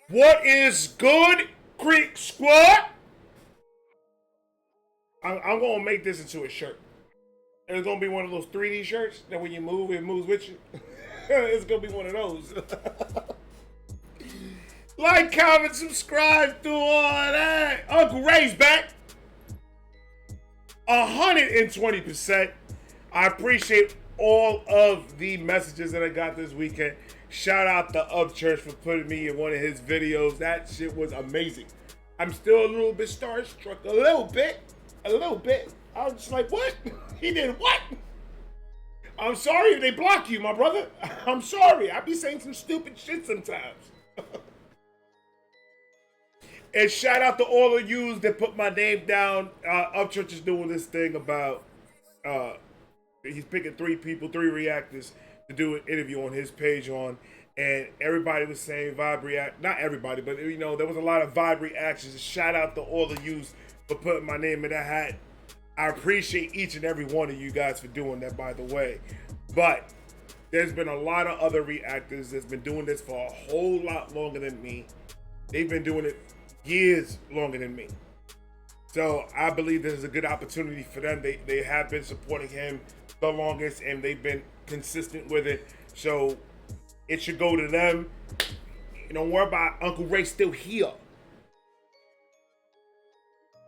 What is good, Creek Squad? I'm gonna make this into a shirt. And it's gonna be one of those 3D shirts that when you move, it moves with you. It's gonna be one of those. Like, comment, subscribe, do all that. Uncle Ray's back. 120%. I appreciate all of the messages that I got this weekend. Shout out to Upchurch for putting me in one of his videos. That shit was amazing. I'm still a little bit starstruck. A little bit. I was just like, what? He did what? I'm sorry if they block you, my brother. I'm sorry. I be saying some stupid shit sometimes. And shout out to all of you that put my name down. Upchurch is doing this thing about he's picking 3 people, 3 reactors to do an interview on his page and everybody was saying vibe react. Not everybody, but you know, there was a lot of vibe reactions. Shout out to all of you for putting my name in that hat. I appreciate each and every one of you guys for doing that, by the way. But there's been a lot of other reactors that's been doing this for a whole lot longer than me. They've been doing it years longer than me. So I believe this is a good opportunity for them. They have been supporting him the longest and they've been consistent with it. So it should go to them. Don't worry about Uncle Ray still here.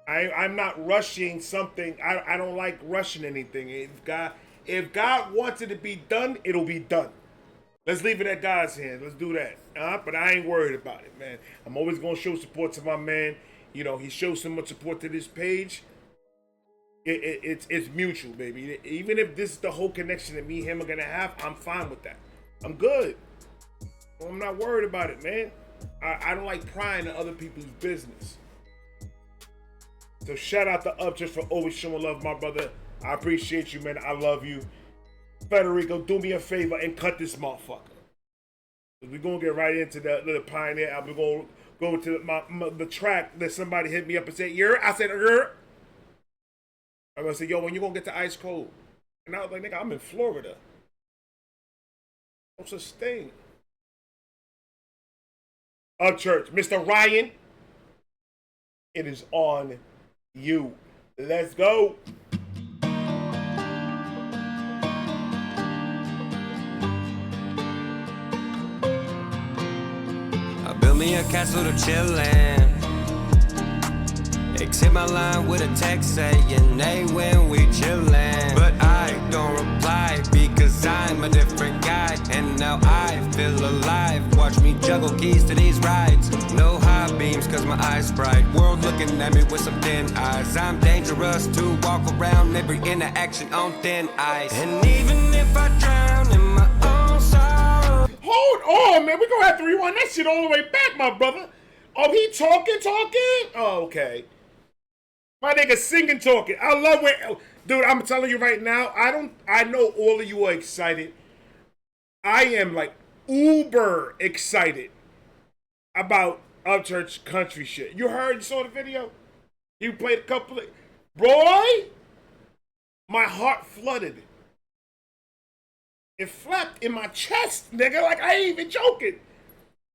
I'm not rushing something. I don't like rushing anything. If God wants it to be done, it'll be done. Let's leave it at God's hands. Let's do that. But I ain't worried about it, man. I'm always going to show support to my man. You know, he shows so much support to this page. It's mutual, baby. Even if this is the whole connection that me and him are going to have, I'm fine with that. I'm good. I'm not worried about it, man. I don't like prying in other people's business. So shout out to Upchurch for always showing love, my brother. I appreciate you, man. I love you. Federico, do me a favor and cut this motherfucker. We're going to get right into the Pioneer album. We're going to go to the track that somebody hit me up and said, I said, I'm going to say, yo, when you going to get to Ice Cold? And I was like, nigga, I'm in Florida. No such thing. Upchurch, Mr. Ryan, it is on you. Let's go. Build me a castle to chillin'. Exit my line with a text saying, hey, when we chillin'. But I don't reply because I'm a different guy. And now I feel alive. Watch me juggle keys to these rides. No high beams cause my eyes bright. World looking at me with some thin eyes. I'm dangerous to walk around. Every interaction on thin ice. And even if I drown in my own sorrow. Hold on, man. We're going to have to rewind that shit all the way back, my brother. Oh, he talking? Oh, okay. My nigga singing, talking. I love when... Dude, I'm telling you right now, I know all of you are excited. I am, like, uber excited about Upchurch country shit. You saw the video? You played a couple of... Boy! My heart flooded. It flapped in my chest, nigga. Like, I ain't even joking.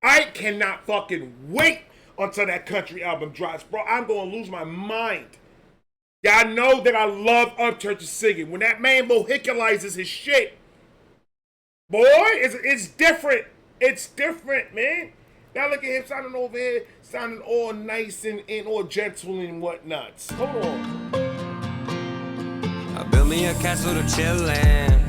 I cannot fucking wait until that country album drops, bro. I'm gonna lose my mind. Y'all know that I love Upchurch's singing. When that man vehiculizes his shit, boy, it's different. It's different, man. Now look at him sounding over here, sounding all nice and all gentle and whatnot. Hold on. I built me a castle to chillin'.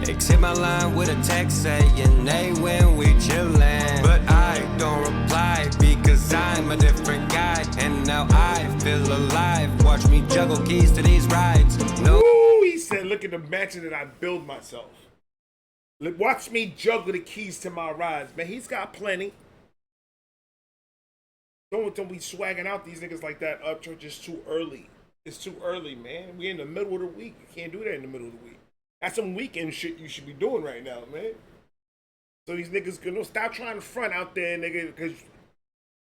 Exit my line with a text saying, hey, when we chillin'. But I don't reply because I'm a different guy. And now I feel alive. Watch me juggle keys to these rides. No. Ooh, he said, look at the mansion that I build myself. Watch me juggle the keys to my rides. Man, he's got plenty. Don't be swagging out these niggas like that. Upchurch is too early. It's too early, man. We in the middle of the week. You can't do that in the middle of the week. That's some weekend shit you should be doing right now, man. So these niggas gonna stop trying to front out there, nigga, because,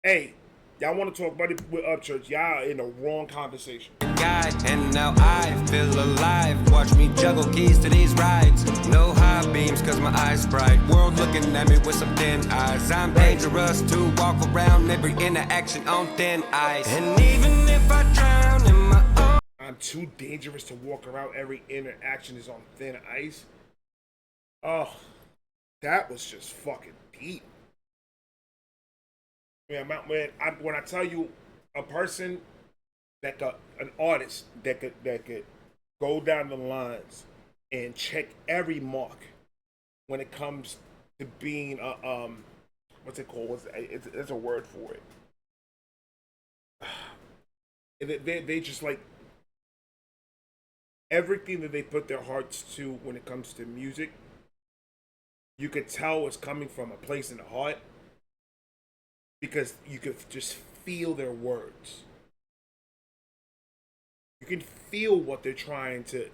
hey, Y'all want to talk about it with Upchurch? Y'all in the wrong conversation. And now I feel alive. Watch me juggle keys to these rides. No high beams cause my eyes bright. World looking at me with some thin eyes. I'm dangerous to walk around every interaction on thin ice. And even if I drown in my own, I'm too dangerous to walk around. Every interaction is on thin ice. Oh, that was just fucking deep. Man, when I tell you a person that an artist that could go down the lines and check every mark when it comes to being a what's it called? There's a word for it. They just like everything that they put their hearts to when it comes to music. You could tell it's coming from a place in the heart because you could just feel their words. You can feel what they're trying to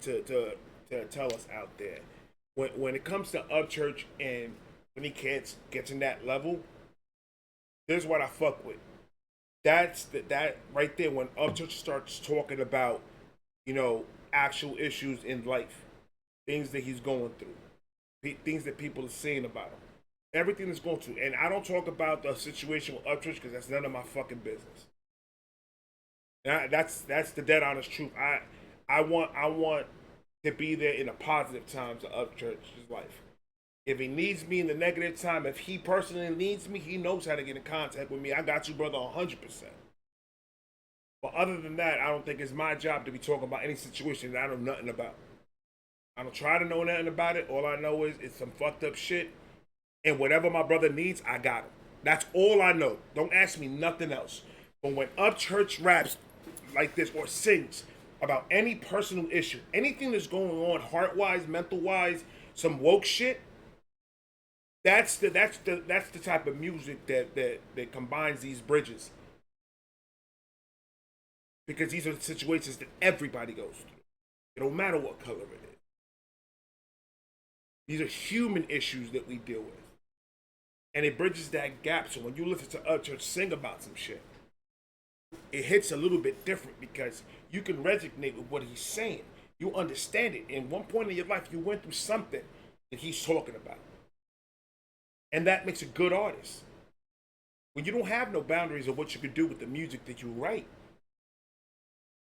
tell us out there. When it comes to Upchurch and when he gets in that level, there's what I fuck with. That right there when Upchurch starts talking about, actual issues in life, things that he's going through, things that people are saying about him, everything that's going through. And I don't talk about the situation with Upchurch because that's none of my fucking business. That's the dead honest truth. I want to be there in the positive times of Upchurch's life. If he needs me in the negative time, if he personally needs me, he knows how to get in contact with me. I got you, brother, 100%. But other than that, I don't think it's my job to be talking about any situation that I know nothing about. I don't try to know nothing about it. All I know is it's some fucked up shit. And whatever my brother needs, I got him. That's all I know. Don't ask me nothing else. But when Upchurch raps like this or sings about any personal issue, anything that's going on heart-wise, mental-wise, some woke shit, that's the type of music that combines these bridges. Because these are the situations that everybody goes through. It don't matter what color it is. These are human issues that we deal with. And it bridges that gap. So when you listen to Upchurch sing about some shit, it hits a little bit different because you can resonate with what he's saying. You understand it. In one point in your life, you went through something that he's talking about. And that makes a good artist. When you don't have no boundaries of what you could do with the music that you write,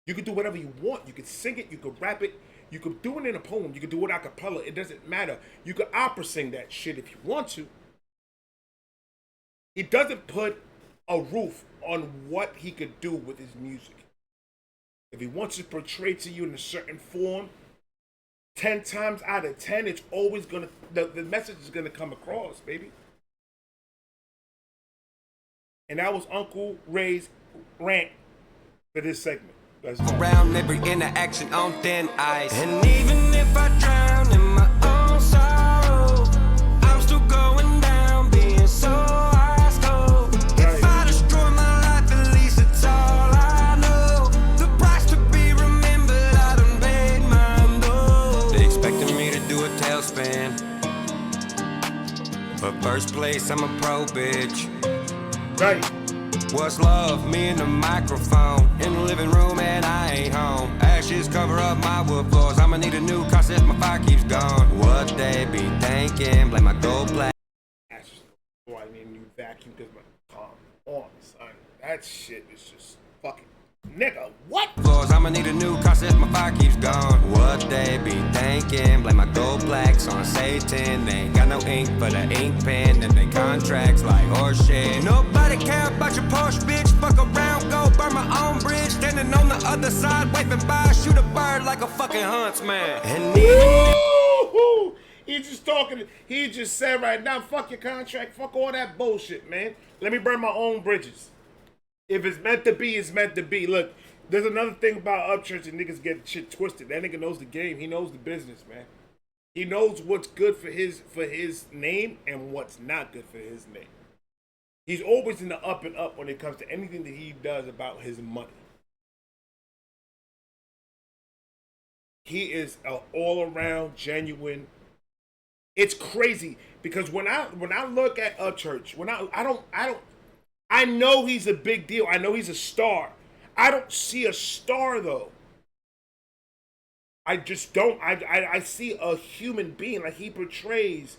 you can do whatever you want. You can sing it, you can rap it, you can do it in a poem, you can do it a cappella. It doesn't matter. You can opera sing that shit if you want to. He doesn't put a roof on what he could do with his music. If he wants to portray to you in a certain form, 10 times out of 10, it's always gonna, the message is gonna come across, baby. And that was Uncle Ray's rant for this segment. Around every interaction on thin ice. And even if I drown in my own sorrow, I'm still going down, being so ice cold. If I destroy my life, at least it's all I know. The price to be remembered, I done paid mine though. They expecting me to do a tailspin, but first place, I'm a pro bitch. Right. What's love? Me and the microphone in the living room and I ain't home. Ashes cover up my wood floors. I'ma need a new car if my fire keeps gone. What they be thinking? Blame my gold black. Ashes. Boy, I mean, you vacuum because my calm on, son. That shit is just fucking nigga. What? Floors. I'ma need a new car if my fire keeps gone. What they be thinking? Blame my gold blacks on Satan. They ain't got no ink for the ink pen, and they contracts like horse shit. Nobody care about your Porsche, bitch. Fuck around, go burn my own bridge. Standing on the other side, waving by, shoot a bird like a fucking huntsman. And He's just talking. He just said right now, fuck your contract, fuck all that bullshit, man. Let me burn my own bridges. If it's meant to be, it's meant to be. Look, there's another thing about Upchurch and niggas get shit twisted. That nigga knows the game. He knows the business, man. He knows what's good for his name and what's not good for his name. He's always in the up and up when it comes to anything that he does about his money. He is an all-around, genuine. It's crazy because when I look at Upchurch, I don't I know he's a big deal. I know he's a star. I don't see a star though. I just don't. I see a human being like he portrays.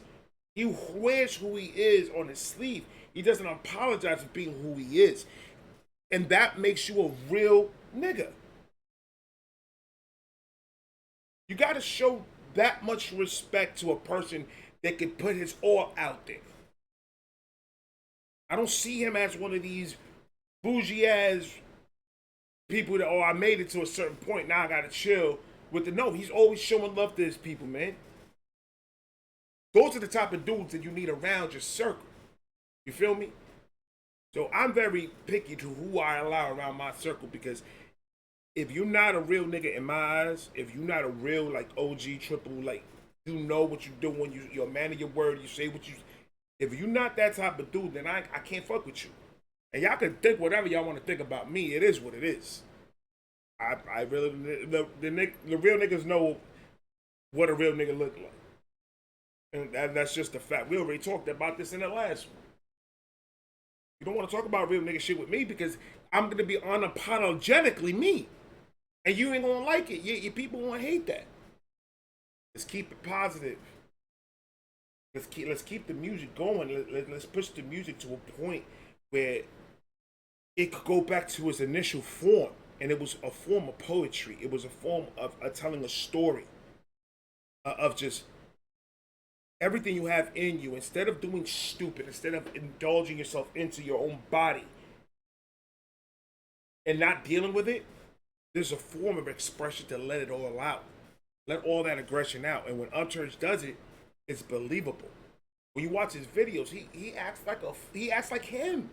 He wears who he is on his sleeve. He doesn't apologize for being who he is. And that makes you a real nigga. You got to show that much respect to a person that can put his all out there. I don't see him as one of these bougie ass people that, oh, I made it to a certain point, now I gotta chill with the, no, he's always showing love to his people, man. Those are the type of dudes that you need around your circle. You feel me? So I'm very picky to who I allow around my circle, because if you're not a real nigga in my eyes, if you're not a real like OG triple, like you know what you do when you're a man of your word, you say what you. If you're not that type of dude, then I can't fuck with you. And y'all can think whatever y'all want to think about me. It is what it is. I really the real niggas know what a real nigga look like, and that's just a fact. We already talked about this in the last one. You don't want to talk about real nigga shit with me because I'm gonna be unapologetically me, and you ain't gonna like it. Your people gonna hate that. Let's keep it positive. Let's keep the music going. Let's push the music to a point where it could go back to its initial form, and it was a form of poetry. It was a form of telling a story, of just everything you have in you. Instead of doing stupid, instead of indulging yourself into your own body and not dealing with it, there's a form of expression to let it all out. Let all that aggression out. And when Upchurch does it, it's believable. When you watch his videos, he acts like him.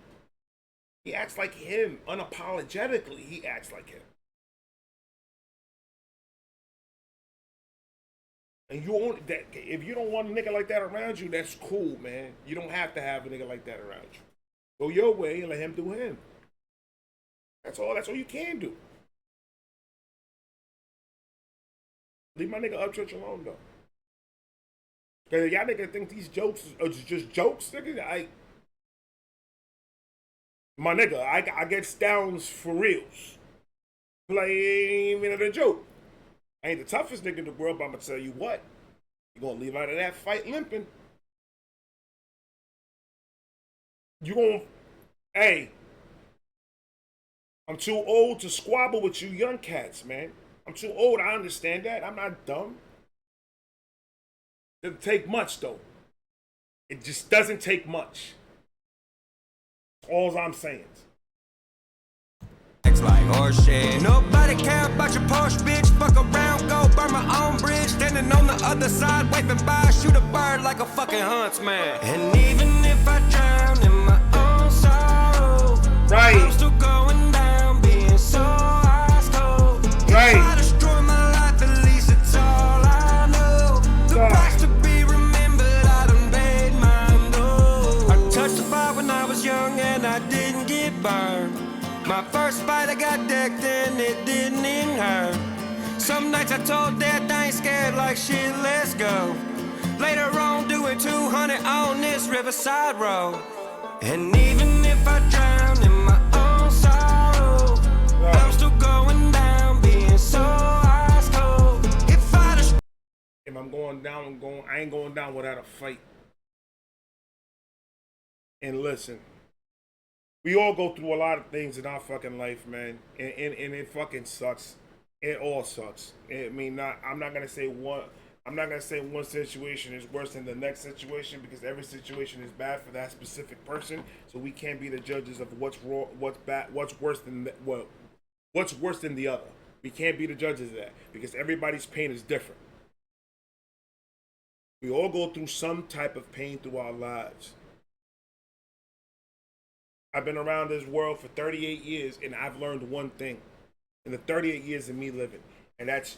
He acts like him unapologetically. He acts like him. And you only that if you don't want a nigga like that around you, that's cool, man. You don't have to have a nigga like that around you. Go your way and let him do him. That's all you can do. Leave my nigga Upchurch alone though. Cause y'all niggas think these jokes are just jokes, nigga. My nigga, I get downs for reals. Like, ain't even a joke. I ain't the toughest nigga in the world, but I'm gonna tell you what. You're gonna leave out of that fight limping. You gonna, hey, I'm too old to squabble with you young cats, man. I'm too old, I understand that. I'm not dumb. It doesn't take much, though. It just doesn't take much. All I'm saying. Like horseshit. Nobody care about your Porsche, bitch. Fuck around, go burn my own bridge. Standing on the other side, waving by, shoot a bird like a fucking huntsman. And even if I drown in my own sorrow, right, I'm still going down, being so ice cold. Right. If I destroy my life, at least it's all I know. The price to be remembered, I done paid mine though. I touched the fire when I was young and I didn't get burned. My first fight I got decked and it didn't even hurt. Some nights I told Dad I ain't scared like shit, let's go. Later on doing 200 on this riverside road. And even if I drown in my own sorrow, I'm still going down, being so ice cold. If I'm going down, I ain't going down without a fight. And listen, we all go through a lot of things in our fucking life, man, and it fucking sucks. It all sucks. I mean, I'm not gonna say one situation is worse than the next situation, because every situation is bad for that specific person. So we can't be the judges of what's wrong, what's bad, what's worse than the other. We can't be the judges of that, because everybody's pain is different. We all go through some type of pain through our lives. I've been around this world for 38 years, and I've learned one thing in the 38 years of me living, and that's,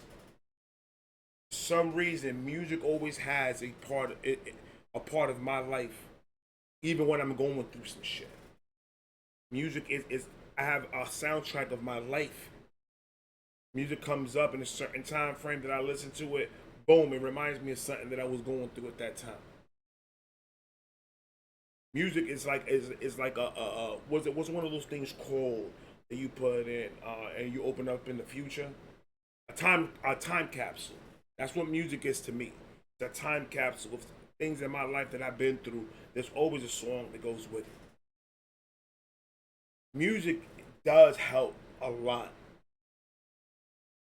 for some reason, music always has a part of my life, even when I'm going through some shit. Music is I have a soundtrack of my life. Music comes up in a certain time frame that I listen to it, boom, it reminds me of something that I was going through at that time. Music is like what's one of those things called that you put in and you open up in the future? A time capsule. That's what music is to me. It's a time capsule of things in my life that I've been through. There's always a song that goes with it. Music does help a lot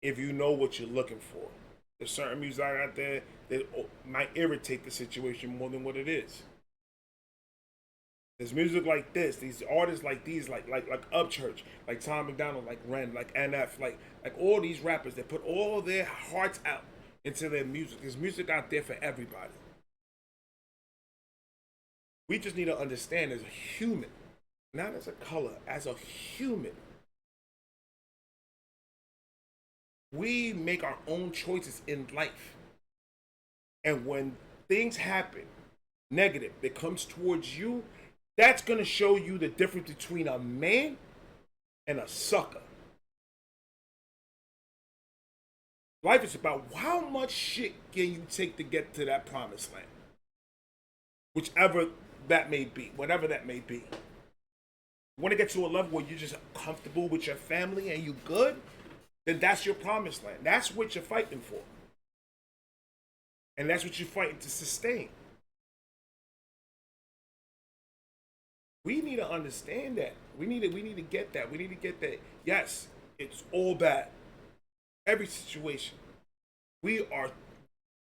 if you know what you're looking for. There's certain music out there that might irritate the situation more than what it is. There's music like this, these artists like these, like Upchurch, like Tom McDonald, like Ren, like NF, like all these rappers that put all their hearts out into their music. There's music out there for everybody. We just need to understand as a human, not as a color, as a human. We make our own choices in life. And when things happen, negative, that comes towards you, that's going to show you the difference between a man and a sucker. Life is about how much shit can you take to get to that promised land. Whichever that may be, whatever that may be. You want to get to a level where you're just comfortable with your family and you good, then that's your promised land. That's what you're fighting for. And that's what you're fighting to sustain. We need to understand that. We need to get that. We need to get that. Yes, it's all bad. Every situation. We are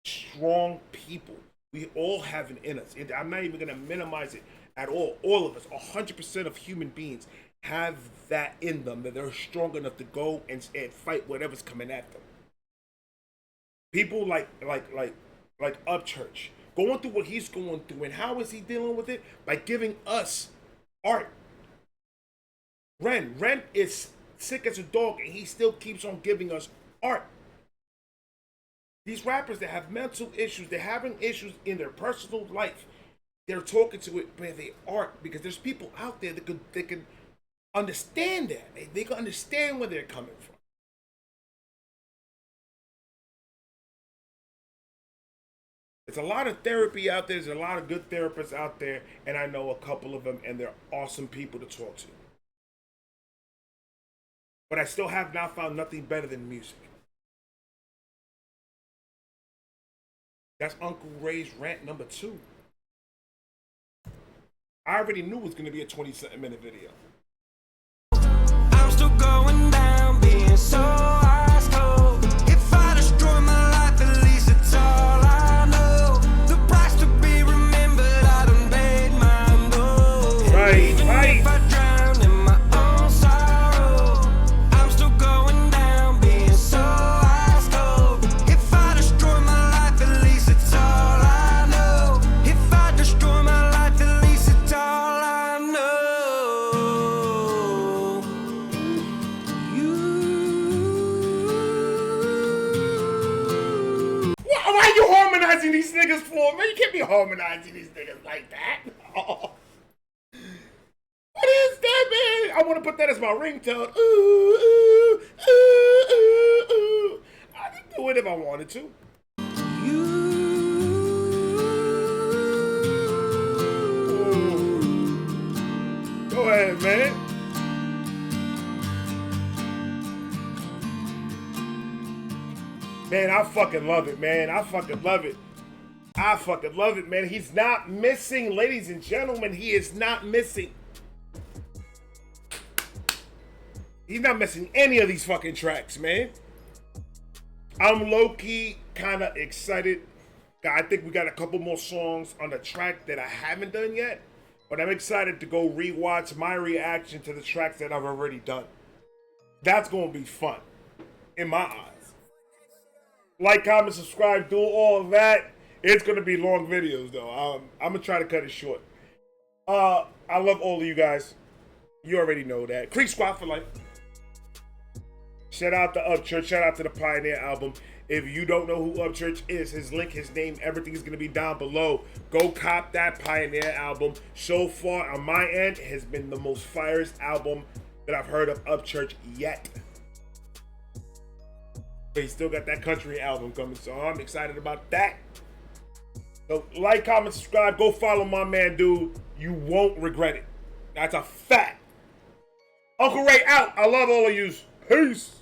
strong people. We all have it in us. I'm not even going to minimize it at all. All of us, 100% of human beings have that in them, that they're strong enough to go and fight whatever's coming at them. People like Upchurch, going through what he's going through, and how is he dealing with it? By giving us art. Ren is sick as a dog, and he still keeps on giving us art. These rappers that have mental issues, they're having issues in their personal life, they're talking to it by their art, because there's people out there that can understand that. They can understand where they're coming from. There's a lot of therapy out there. There's a lot of good therapists out there, and I know a couple of them, and they're awesome people to talk to. But I still have not found nothing better than music. That's Uncle Ray's rant number 2. I already knew it was going to be a 20-something minute video. I'm still going down, being so ice cold. If I destroy my life, at least it's all I know. The price to be remembered, I done paid my note. Right. If I drown in my own sorrow, I'm still going down, being so ice cold. If I destroy my life, at least it's all I know. If I destroy my life, at least it's all I know. Why are you harmonizing these niggas for, man? You can't be harmonizing these niggas like that. Oh. What is that, man? I want to put that as my ringtone. Ooh, ooh, ooh, ooh, ooh. I can do it if I wanted to. Ooh. Go ahead, man. Man, I fucking love it, man. I fucking love it. I fucking love it, man. He's not missing, ladies and gentlemen. He is not missing. He's not missing any of these fucking tracks, man. I'm low-key kind of excited. I think we got a couple more songs on the track that I haven't done yet. But I'm excited to go rewatch my reaction to the tracks that I've already done. That's going to be fun, in my eyes. Like, comment, subscribe, do all of that. It's going to be long videos, though. I'm going to try to cut it short. I love all of you guys. You already know that. Creek Squad for life. Shout out to Upchurch. Shout out to the Pioneer album. If you don't know who Upchurch is, his link, his name, everything is going to be down below. Go cop that Pioneer album. So far, on my end, it has been the most firest album that I've heard of Upchurch yet. But he still got that country album coming, so I'm excited about that. So like, comment, subscribe. Go follow my man, dude. You won't regret it. That's a fact. Uncle Ray out. I love all of yous. Peace.